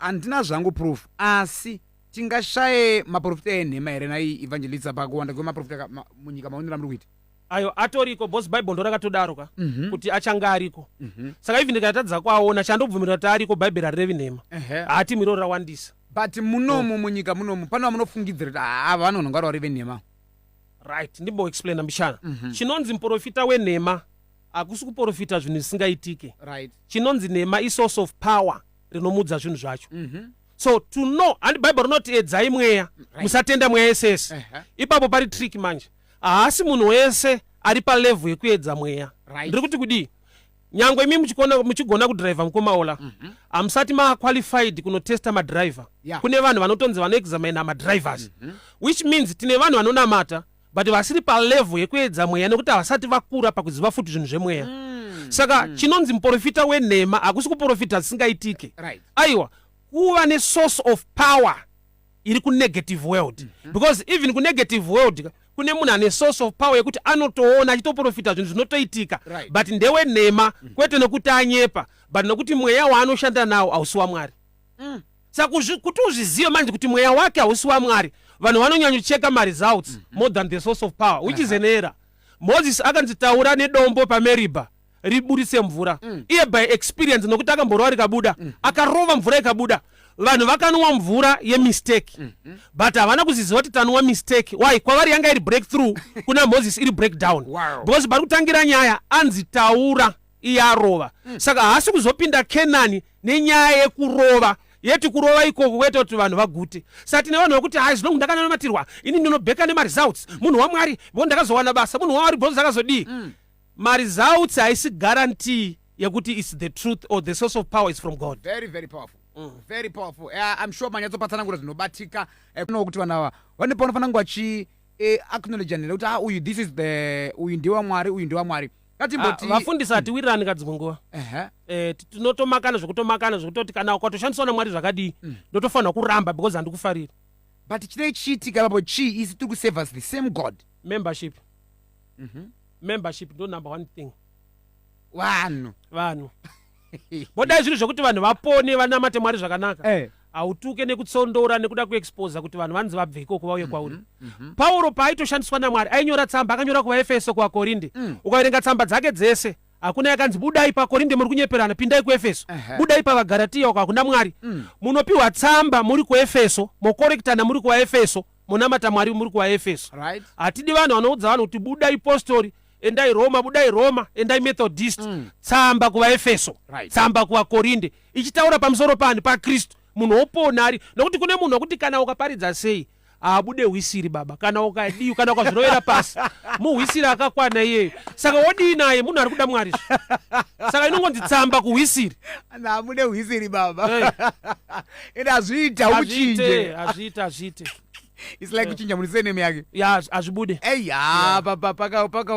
andina zvangu proof asi tingashaye maprofita enhema here nai evangelist pakuwanda kwemaprofita munyika maonera muri kuita ayo atoriko bosi bhaibheri ndo rakatodaro ka kuti achanga ariko saka even ndikatadza kuaona chandobvumirira kuti ariko bhaibheri arirevi nhema hati miro rawandisa but munomu munyika munomu pano vamunofungidzira kuti ava vanonhongara vari venhema right ndimboexplaina mbishana chinonzi muprofita wenhema hakusi kuprofita zvinhu zvisingaitike right chinonzi nhema isource of power rinomudza zvinhu zvacho so to know handi bhaibheri rinoti edzai mweya musatenda mweya yesese ipapo pari trick manje haasi munhu wese ari palevhu yekuedza mweya ndiri kuti kudii nyangwe imi muchigona kudhiraivha mukomaola hamusati maqualified kunotesta madhiraivha kune vanhu vanotonzi vanoexamina madhiraivhers which means tine vanhu vanonamata but vasiri palevhu yekuedza mweya nekuti havasati vakura pakuziva futi zvinhu zvemweya saka chinonzi muprofita wenhema hakusi kuprofita zvisingaitike aiwa kuva nesource of power iri kunegative world because even kunegative world kune munhu ane source of power yekuti anotoona achitoprofita zvinhu zvinotoitika but ndewenhema kwete nokuti anyepa but nokuti mweya waanoshanda nawo hausi wamwari saka kuti uzvizive manje kuti mweya wake hausi wamwari vanhu vanonyanyocheka maresults more than the source of power which is an error. Moses akanzitaura nedombo paMeribha riburise mvura iye by experience nokuti akamborwa rikabuda akarova mvura ikabuda vanhu vakanwa mvura yemistake but havana kuziziva kuti tanwa mistake why kwavari yanga iri breakthrough kuna Moses iri breakdown because bari kutangira nyaya anzitaura iye arova saka haasi kuzopinda Kenani nenyaya yekurova yeti kurova ikoko kwete kuti vanhu vagute saka tine vanhu vakuti hai zvinongu ndakanamatirwa ini ndinobheka nemaresults munhu wamwari bo ndakazowana basa munhu wamwari bho ndakazodii maresults haisi guarantee yekuti it's the truth or the source of power is from God. Very very powerful. Very powerful. I'm sure manyatsopatsana kuti zvinobatika kuti vanhu ava vanepa vanofana ngwachi acknowledge nele kuti uyu this is the uyu ndiwa mwari uyu ndiwa mwari ngatimboti vafundisi atiwirirani kadzimwe nguva tinotomakana zvokutoti kana ukatoshandiswa namwari zvakadii ndotofanira kuramba because handikufariri but chinenge chiitika ipapo chii isi tiri kusave us the same God. Membership ndo number one thing. Vanhu bodai zviri zvokuti vanhu vapone vanamate mwari zvakanaka hautuke nekutsondora nekuda kuexposa kuti vanhu vanzi vabve ikoko vauye kwauri. Pauro paaitoshandiswa namwari ainyora tsamba akanyora kuvaefeso kuvakorinde ukaverenga tsamba dzake dzese hakuna yakanzi budai pakorinde muri kunyeperana pindai kuefeso budai pavagaratiya uko hakuna mwari munopiwa tsamba muri kuefeso mokorektana muri kuvaefeso munamata mwari muri kuvaefeso hatidi vanhu vanoudza vanhu kuti budai postori endai Roma endai Methodist tsamba kuvaefeso tsamba kuvakorinde ichitaura pamusoro pani paKristu munhu opona ari nokuti kune munhu wekuti kana ukaparidza sei abude hwisiri baba kana ukadii kana ukazvirovera pasi muhwisiri akakwana iyeyo saka wodii naye munhu ari kuda mwari saka inongonzi tsamba kuhwisiri abude hwisiri baba ende azviita ukuchinje azviite it's like kuchinja munisene yake azvibude paka